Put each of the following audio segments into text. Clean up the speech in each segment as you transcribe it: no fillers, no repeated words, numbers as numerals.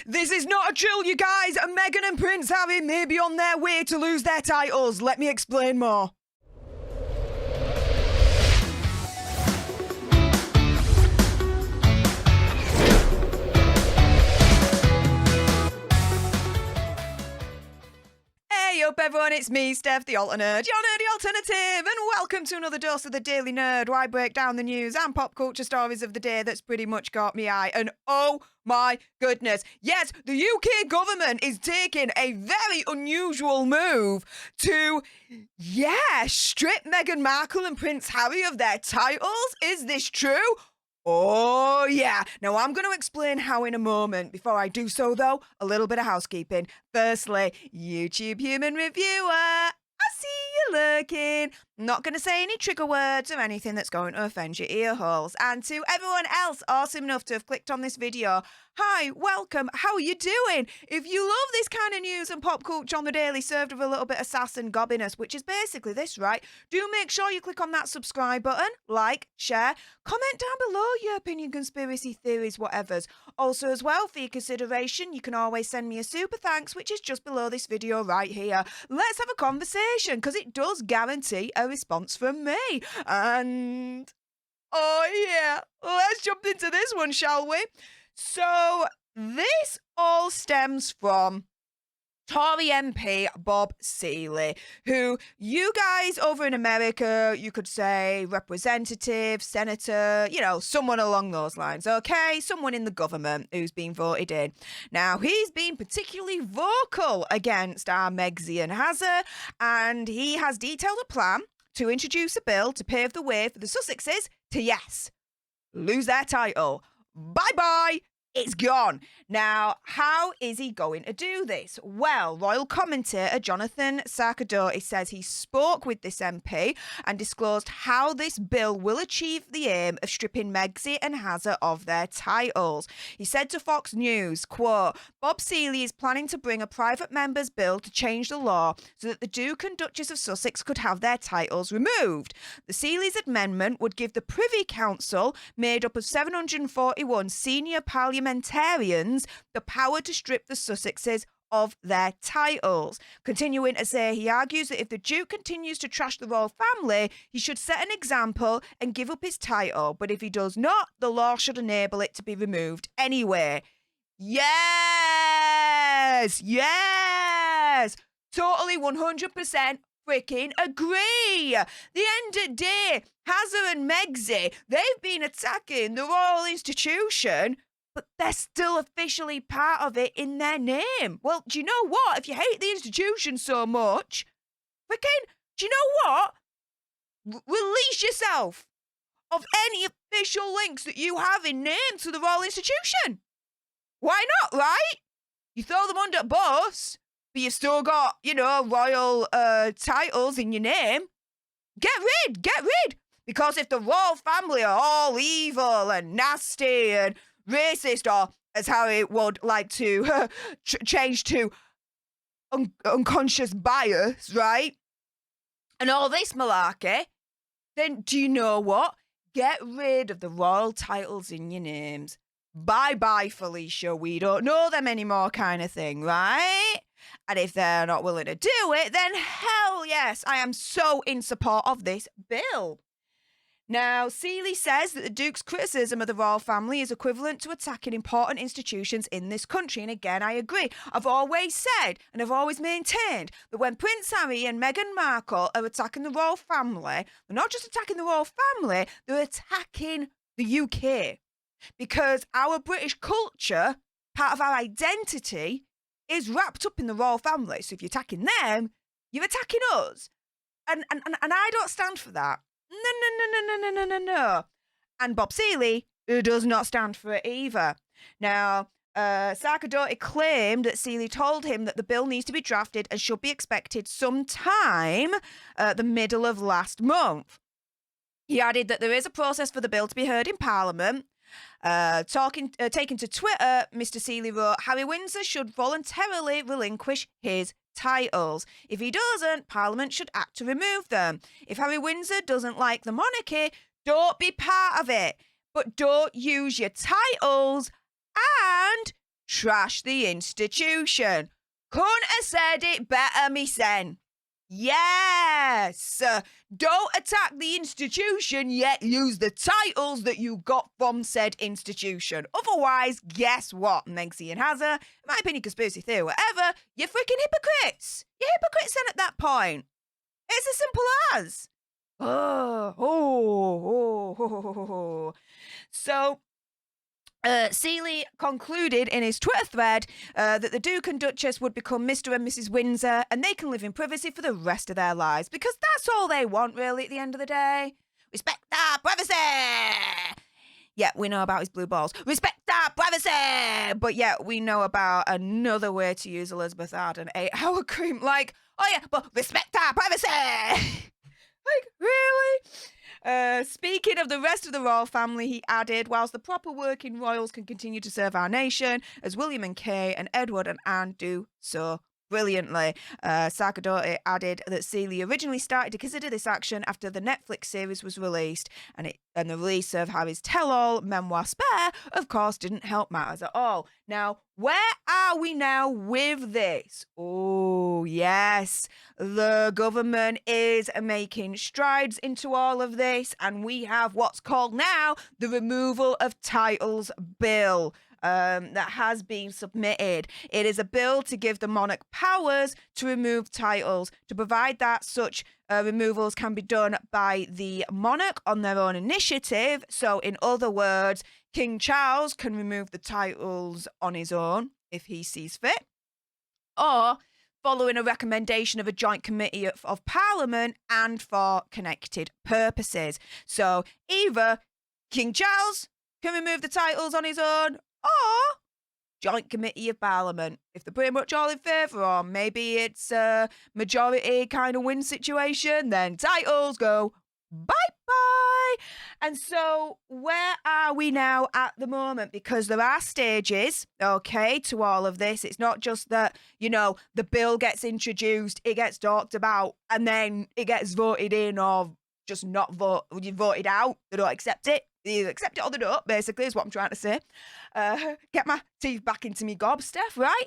This is not a drill, you guys. Meghan and Prince Harry may be on their way to lose their titles. Let me explain more. Hey up everyone, it's me, Stef The Alter Nerd, your nerdy alternative, and welcome to another dose of the Daily Nerd, where I break down the news and pop culture stories of the day that's pretty much caught me eye. And oh my goodness, yes, the UK government is taking a very unusual move to, strip Meghan Markle and Prince Harry of their titles. Is this true? Oh, yeah. Now, I'm going to explain how in a moment. Before I do so, though, a little bit of housekeeping. Firstly, YouTube human reviewer, I see you lurking. I'm not going to say any trigger words or anything that's going to offend your ear holes. And to everyone else awesome enough to have clicked on this video, hi, welcome, how are you doing? If you love this kind of news and pop culture on the daily, served with a little bit of sass and gobbiness, which is basically this, right? Do make sure you click on that subscribe button, like, share, comment down below your opinion, conspiracy theories, whatevers. Also as well, for your consideration, you can always send me a super thanks, which is just below this video right here. Let's have a conversation, because it does guarantee a response from me. And, oh yeah, let's jump into this one, shall we? So, this all stems from Tory MP Bob Seely, who you guys over in America, you could say representative, senator, someone along those lines, okay? Someone in the government who's been voted in. Now, he's been particularly vocal against our Meghan and Harry, and he has detailed a plan to introduce a bill to pave the way for the Sussexes to, lose their title. Bye-bye. It's gone. Now, how is he going to do this? Well, royal commentator Jonathan Sarkodie says he spoke with this MP and disclosed how this bill will achieve the aim of stripping Meghan and Harry of their titles. He said to Fox News, quote, Bob Seely is planning to bring a private member's bill to change the law so that the Duke and Duchess of Sussex could have their titles removed. The Seely's amendment would give the Privy Council, made up of 741 senior parliamentarians, the power to strip the Sussexes of their titles. Continuing to say, he argues that if the Duke continues to trash the royal family, he should set an example and give up his title. But if he does not, the law should enable it to be removed anyway. Yes! Totally 100% freaking agree. The end of the day, Harry and Meghan, they've been attacking the royal institution, but they're still officially part of it in their name. Well, do you know what? If you hate the institution so much, do you know what? Release yourself of any official links that you have in name to the royal institution. Why not, right? You throw them under a bus, but you've still got, royal titles in your name. Get rid. Because if the royal family are all evil and nasty and racist, or as Harry would like to change to unconscious bias, right? And all this malarkey, then do you know what? Get rid of the royal titles in your names. Bye-bye, Felicia, we don't know them anymore kind of thing, right? And if they're not willing to do it, then hell yes, I am so in support of this bill. Now, Seely says that the Duke's criticism of the royal family is equivalent to attacking important institutions in this country. And again, I agree. I've always said and I've always maintained that when Prince Harry and Meghan Markle are attacking the royal family, they're not just attacking the royal family, they're attacking the UK. Because our British culture, part of our identity, is wrapped up in the royal family. So if you're attacking them, you're attacking us. And I don't stand for that. No. And Bob Seely does not stand for it either. Now, Sarkodie claimed that Seely told him that the bill needs to be drafted and should be expected sometime the middle of last month. He added that there is a process for the bill to be heard in Parliament. Taking to Twitter, Mr. Seely wrote, Harry Windsor should voluntarily relinquish his titles. If he doesn't, Parliament should act to remove them. If Harry Windsor doesn't like the monarchy, don't be part of it. But don't use your titles and trash the institution. Couldn't have said it better, me sen. Yes! Don't attack the institution, yet use the titles that you got from said institution. Otherwise, guess what, Megsy and Hazza? In my opinion, conspiracy theory, whatever, you're freaking hypocrites. You're hypocrites then at that point. It's as simple as. So, Seely concluded in his Twitter thread that the Duke and Duchess would become Mr. and Mrs. Windsor and they can live in privacy for the rest of their lives because that's all they want, really, at the end of the day. Respect our privacy! Yeah, we know about his blue balls. Respect our privacy! But yeah, we know about another way to use Elizabeth Arden 8-hour cream. Like, oh yeah, but respect our privacy! Like, really? Speaking of the rest of the royal family, he added, whilst the proper working royals can continue to serve our nation, as William and Kate and Edward and Anne do so brilliantly. Sarkodoti added that Seely originally started to consider this action after the Netflix series was released, and the release of Harry's tell-all memoir Spare, of course, didn't help matters at all. Now, where are we now with this? Oh, yes, the government is making strides into all of this, and we have what's called now the Removal of Titles Bill. That has been submitted. It is a bill to give the monarch powers to remove titles, to provide that such removals can be done by the monarch on their own initiative. So, in other words, King Charles can remove the titles on his own if he sees fit, or following a recommendation of a joint committee of Parliament and for connected purposes. So, either King Charles can remove the titles on his own, or joint committee of Parliament, if they're pretty much all in favour, or maybe it's a majority kind of win situation, then titles go bye-bye. And so where are we now at the moment? Because there are stages, okay, to all of this. It's not just that, you know, the bill gets introduced, it gets talked about, and then it gets voted in or just not voted out. They don't accept it. They either accept it or they don't, basically, is what I'm trying to say. Get my teeth back into me gob, Steph, right?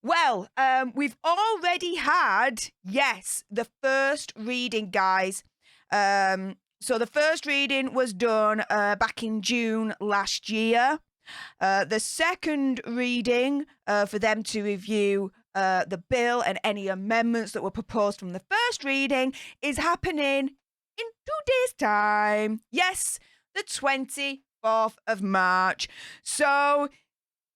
Well, we've already had, yes, the first reading, guys. So the first reading was done back in June last year. The second reading for them to review the bill and any amendments that were proposed from the first reading is happening in 2 days' time. Yes, the 24th of March. So,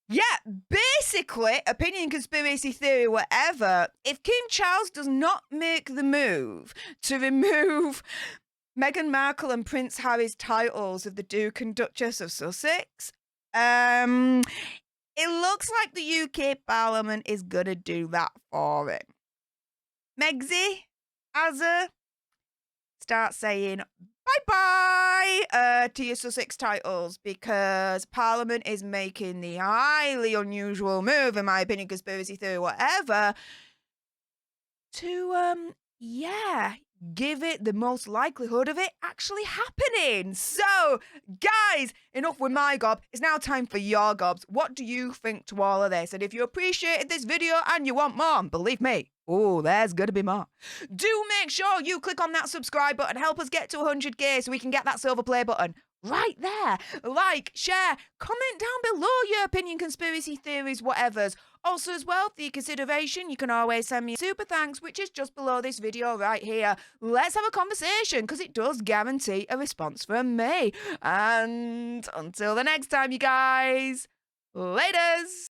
yeah, basically, opinion, conspiracy theory, whatever, if King Charles does not make the move to remove Meghan Markle and Prince Harry's titles of the Duke and Duchess of Sussex, it looks like the UK Parliament is going to do that for him. Megsy, Azza, start saying bye-bye to your Sussex titles, because Parliament is making the highly unusual move, in my opinion, conspiracy theory, whatever, to, give it the most likelihood of it actually happening. So, guys, enough with my gob. It's now time for your gobs. What do you think to all of this? And if you appreciated this video and you want more, believe me, oh, there's going to be more. Do make sure you click on that subscribe button. Help us get to 100k so we can get that silver play button right there. Like, share, comment down below your opinion, conspiracy theories, whatevers. Also, as well, for your consideration, you can always send me a super thanks, which is just below this video right here. Let's have a conversation, because it does guarantee a response from me. And until the next time, you guys, laters.